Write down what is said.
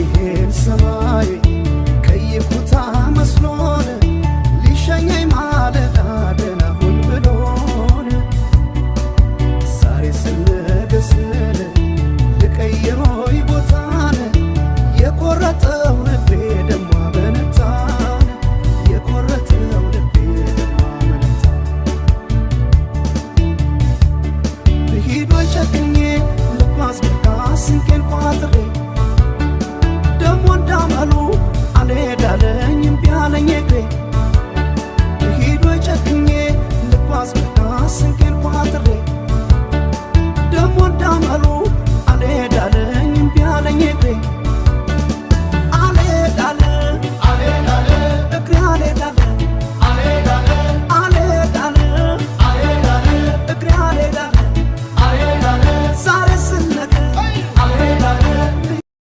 ይሄን ሰማይ ከይኩታ መስሎን ሊሸኘኝ ማለዳ ደህና ሁን ብሎን ዛሬ ስነገ ስል ልቀይሮይ ቦታን የቆረጠው ልቤ ደሞ አመነታን የቆረጠው ልቤ ደሞ አመነታን ብሂዶይ ጨክኜ ልባስ በቃ ስንቄን ቋጥሬ ደሞ እንዳመሉ አልሄዳለኝ እምቢ አለኝ እግሬ ብሂዶይ ጨክኜ ልባስ በቃ ስንቄን ቋጥሬ ደሞ እንዳመሉ አልሄዳለኝ እምቢ አለኝ እግሬ